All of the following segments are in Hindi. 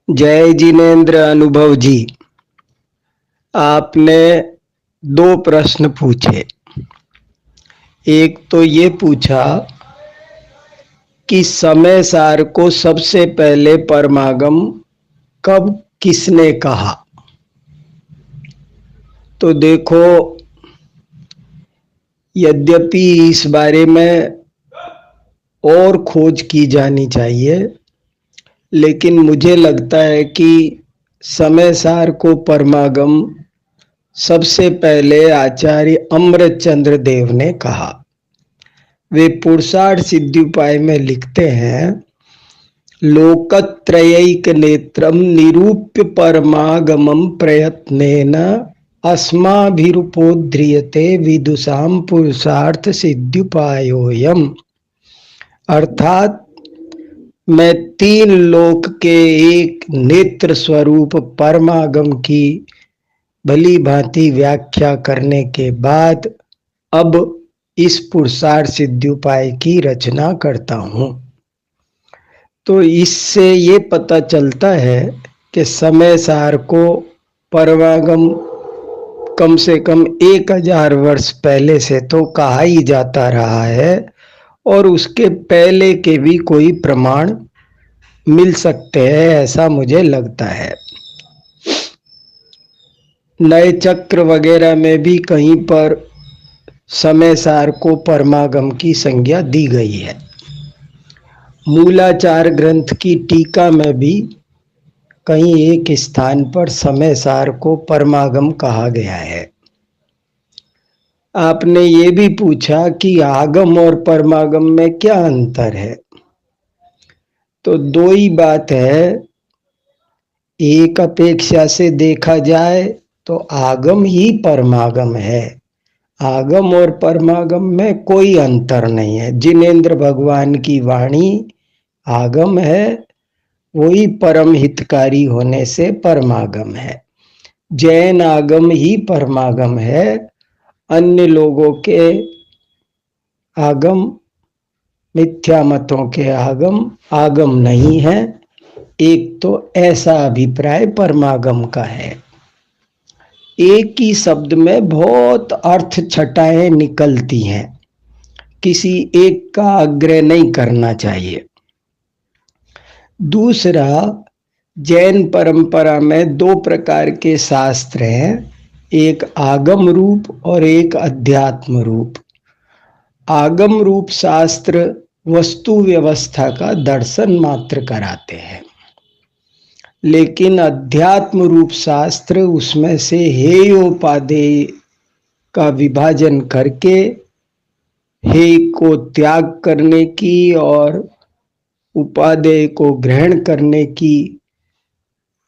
जय जिनेन्द्र अनुभव जी। आपने दो प्रश्न पूछे। एक तो ये पूछा कि समय सार को सबसे पहले परमागम कब किसने कहा। तो देखो, यद्यपि इस बारे में और खोज की जानी चाहिए, लेकिन मुझे लगता है कि समय सार को परमागम सबसे पहले आचार्य अमृतचंद्र देव ने कहा। वे पुरुषार्थ सिद्धिउपाय में लिखते हैं, लोकत्रयैक नेत्रम निरूप्य परमागमम प्रयत्नेन अस्माभिरुपोद्रियते विदुषाम पुरुषार्थ सिद्धिउपायोयम। अर्थात मैं तीन लोक के एक नेत्र स्वरूप परमागम की भली भांति व्याख्या करने के बाद अब इस पुरुषार्थ सिद्धिउपाय की रचना करता हूं। तो इससे ये पता चलता है कि समय सार को परमागम कम से कम 1000 वर्ष पहले से तो कहा ही जाता रहा है, और उसके पहले के भी कोई प्रमाण मिल सकते हैं, ऐसा मुझे लगता है। नए चक्र वगैरह में भी कहीं पर समय सार को परमागम की संज्ञा दी गई है। मूलाचार ग्रंथ की टीका में भी कहीं एक स्थान पर समय सार को परमागम कहा गया है। आपने ये भी पूछा कि आगम और परमागम में क्या अंतर है। तो दो ही बात है। एक अपेक्षा से देखा जाए तो आगम ही परमागम है। आगम और परमागम में कोई अंतर नहीं है। जिनेन्द्र भगवान की वाणी आगम है, वही परम हितकारी होने से परमागम है। जैन आगम ही परमागम है, अन्य लोगों के आगम, मिथ्या मतों के आगम आगम नहीं है। एक तो ऐसा अभिप्राय परमागम का है। एक ही शब्द में बहुत अर्थ छटाएं निकलती हैं, किसी एक का आग्रह नहीं करना चाहिए। दूसरा, जैन परंपरा में दो प्रकार के शास्त्र हैं, एक आगम रूप और एक अध्यात्म रूप। आगम रूप शास्त्र वस्तु व्यवस्था का दर्शन मात्र कराते हैं, लेकिन अध्यात्म रूप शास्त्र उसमें से हेयोपादेय का विभाजन करके हेय को त्याग करने की और उपादेय को ग्रहण करने की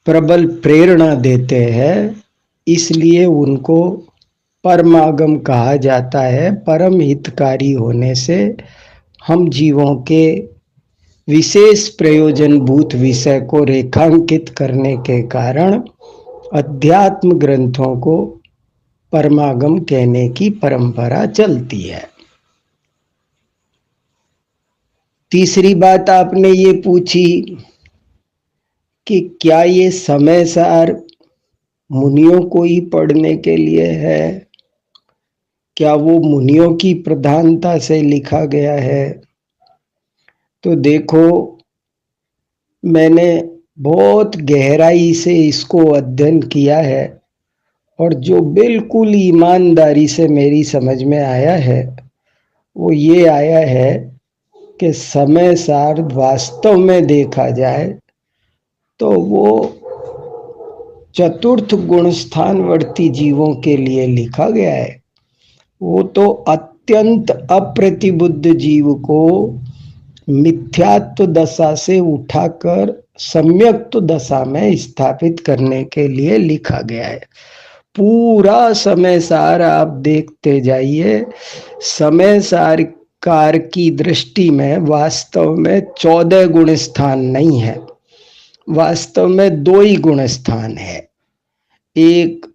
प्रबल प्रेरणा देते हैं। इसलिए उनको परमागम कहा जाता है। परम हितकारी होने से हम जीवों के विशेष प्रयोजनभूत विषय को रेखांकित करने के कारण अध्यात्म ग्रंथों को परमागम कहने की परंपरा चलती है। तीसरी बात आपने ये पूछी कि क्या ये समय सार मुनियों को ही पढ़ने के लिए है, क्या वो मुनियों की प्रधानता से लिखा गया है। तो देखो, मैंने बहुत गहराई से इसको अध्ययन किया है, और जो बिल्कुल ईमानदारी से मेरी समझ में आया है वो ये आया है कि समय सार वास्तव में देखा जाए तो वो चतुर्थ गुण स्थानवर्ती जीवों के लिए लिखा गया है। वो तो अत्यंत अप्रतिबुद्ध जीव को मिथ्यात्व दशा से उठाकर सम्यक्त दशा में स्थापित करने के लिए लिखा गया है। पूरा समय सार आप देखते जाइए। समय सार कार की दृष्टि में वास्तव में 14 गुण स्थान नहीं है, वास्तव में 2 ही गुण स्थान है। एक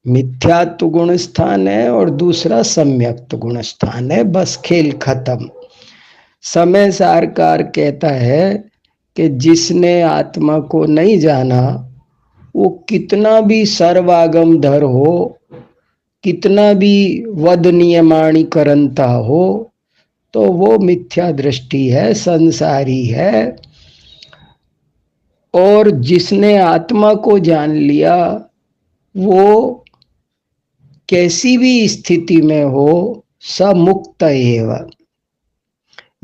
मिथ्यात्व गुण स्थान है और दूसरा सम्यक्त गुण स्थान है। बस खेल खत्म। समय सारकार कहता है कि जिसने आत्मा को नहीं जाना वो कितना भी सर्वागमधर हो, कितना भी वद नियमाणी करंता हो, तो वो मिथ्या दृष्टि है, संसारी है। और जिसने आत्मा को जान लिया वो कैसी भी स्थिति में हो समुक्त एवं।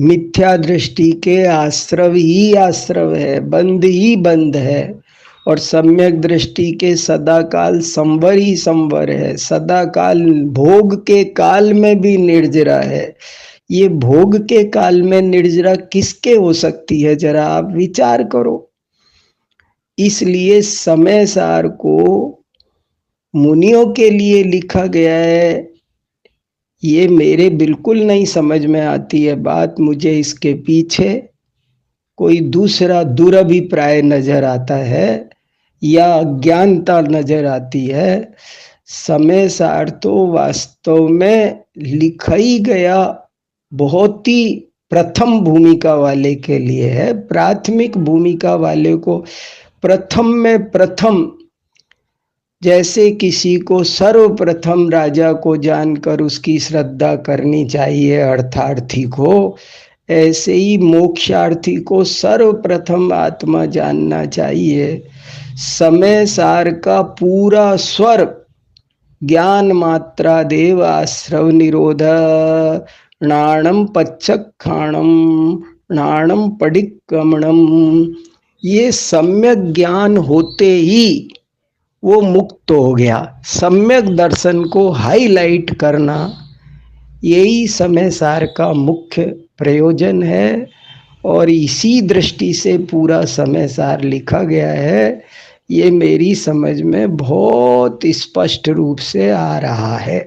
मिथ्या दृष्टि के आश्रव ही आश्रव है, बंध ही बंध है, और सम्यक दृष्टि के सदा काल संवर ही संवर है, सदा काल भोग के काल में भी निर्जरा है। ये भोग के काल में निर्जरा किसके हो सकती है, जरा आप विचार करो। इसलिए समय सार को मुनियों के लिए लिखा गया है, ये मेरे बिल्कुल नहीं समझ में आती है बात। मुझे इसके पीछे कोई दूसरा दुरभिप्राय नजर आता है या अज्ञानता नजर आती है। समय सार तो वास्तव में लिखा ही गया बहुत ही प्रथम भूमिका वाले के लिए है। प्राथमिक भूमिका वाले को प्रथम में प्रथम, जैसे किसी को सर्वप्रथम राजा को जानकर उसकी श्रद्धा करनी चाहिए अर्थार्थी को, ऐसे ही मोक्षार्थी को सर्वप्रथम आत्मा जानना चाहिए। समय सार का पूरा स्वर ज्ञान मात्रा देव आश्रव निरोध नाणम पच्चक्षाणम नाणम पडिक्कमणम, ये सम्यक ज्ञान होते ही वो मुक्त हो गया। सम्यक दर्शन को हाईलाइट करना यही समय सार का मुख्य प्रयोजन है, और इसी दृष्टि से पूरा समय सार लिखा गया है। ये मेरी समझ में बहुत स्पष्ट रूप से आ रहा है।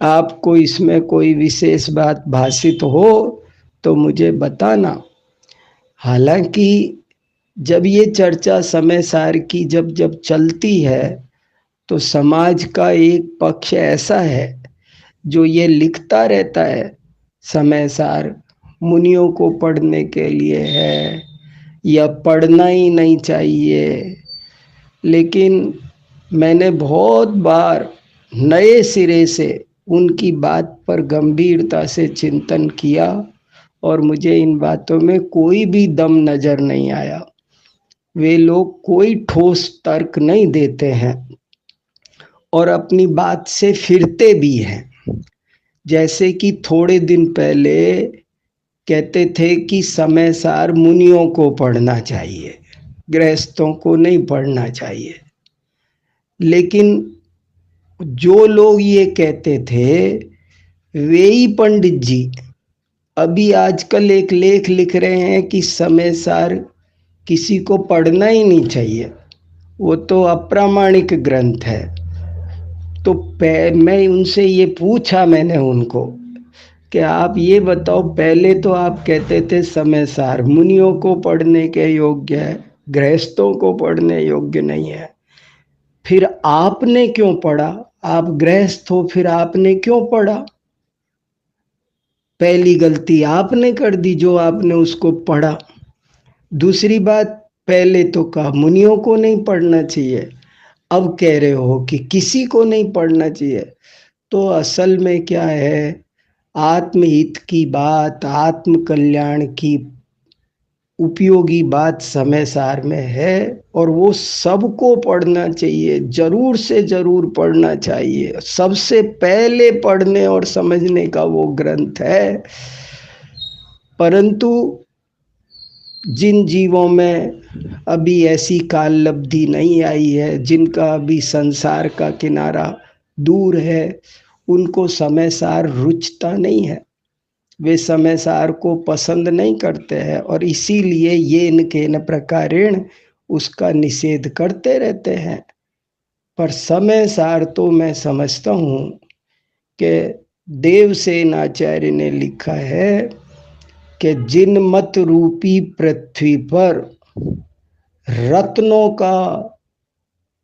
आपको इसमें कोई विशेष बात भाषित हो तो मुझे बताना। हालांकि जब ये चर्चा समय सार की जब जब चलती है तो समाज का एक पक्ष ऐसा है जो ये लिखता रहता है समय सार मुनियों को पढ़ने के लिए है या पढ़ना ही नहीं चाहिए। लेकिन मैंने बहुत बार नए सिरे से उनकी बात पर गंभीरता से चिंतन किया और मुझे इन बातों में कोई भी दम नजर नहीं आया। वे लोग कोई ठोस तर्क नहीं देते हैं और अपनी बात से फिरते भी हैं। जैसे कि थोड़े दिन पहले कहते थे कि समय सार मुनियों को पढ़ना चाहिए, गृहस्थों को नहीं पढ़ना चाहिए। लेकिन जो लोग ये कहते थे वे ही पंडित जी अभी आजकल एक लेख लिख रहे हैं कि समय सार किसी को पढ़ना ही नहीं चाहिए, वो तो अप्रामाणिक ग्रंथ है। तो मैं उनसे ये पूछा, मैंने उनको कि आप ये बताओ, पहले तो आप कहते थे समय सार मुनियों को पढ़ने के योग्य है, गृहस्थों को पढ़ने योग्य नहीं है, फिर आपने क्यों पढ़ा? आप गृहस्थ हो, फिर आपने क्यों पढ़ा? पहली गलती आपने कर दी जो आपने उसको पढ़ा। दूसरी बात, पहले तो कहा मुनियों को नहीं पढ़ना चाहिए, अब कह रहे हो कि किसी को नहीं पढ़ना चाहिए। तो असल में क्या है, आत्महित की बात, आत्म कल्याण की उपयोगी बात समय सार में है और वो सबको पढ़ना चाहिए, जरूर से जरूर पढ़ना चाहिए। सबसे पहले पढ़ने और समझने का वो ग्रंथ है। परंतु जिन जीवों में अभी ऐसी काल लब्धि नहीं आई है, जिनका अभी संसार का किनारा दूर है, उनको समय सार रुचता नहीं है, वे समय सार को पसंद नहीं करते हैं और इसीलिए ये न प्रकारेण उसका निषेध करते रहते हैं। पर समय सार तो मैं समझता हूँ कि देवसेन आचार्य ने लिखा है कि जिन मत रूपी पृथ्वी पर रत्नों का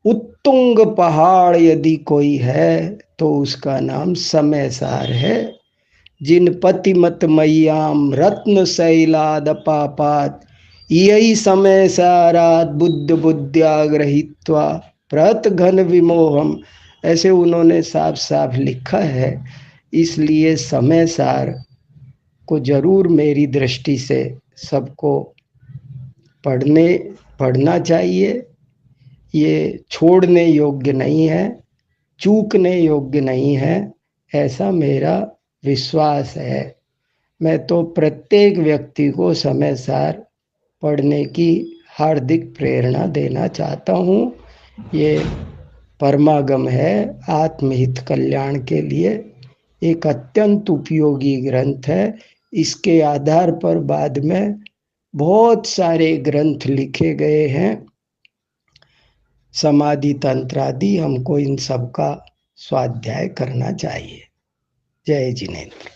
उत्तुंग पहाड़ यदि कोई है तो उसका नाम समय सार है। जिन पतिमत मैयाम रत्न शैलाद पापात यही समय सारात बुद्ध बुद्ध्याग्रहित्वा प्रत घन विमोहम, ऐसे उन्होंने साफ साफ लिखा है। इसलिए समय सार को जरूर मेरी दृष्टि से सबको पढ़ना चाहिए। ये छोड़ने योग्य नहीं है, चूकने योग्य नहीं है, ऐसा मेरा विश्वास है। मैं तो प्रत्येक व्यक्ति को समय सार पढ़ने की हार्दिक प्रेरणा देना चाहता हूँ। ये परमागम है, आत्महित कल्याण के लिए एक अत्यंत उपयोगी ग्रंथ है। इसके आधार पर बाद में बहुत सारे ग्रंथ लिखे गए हैं, समाधि तंत्र आदि। हमको इन सब का स्वाध्याय करना चाहिए। जय जिनेंद्र।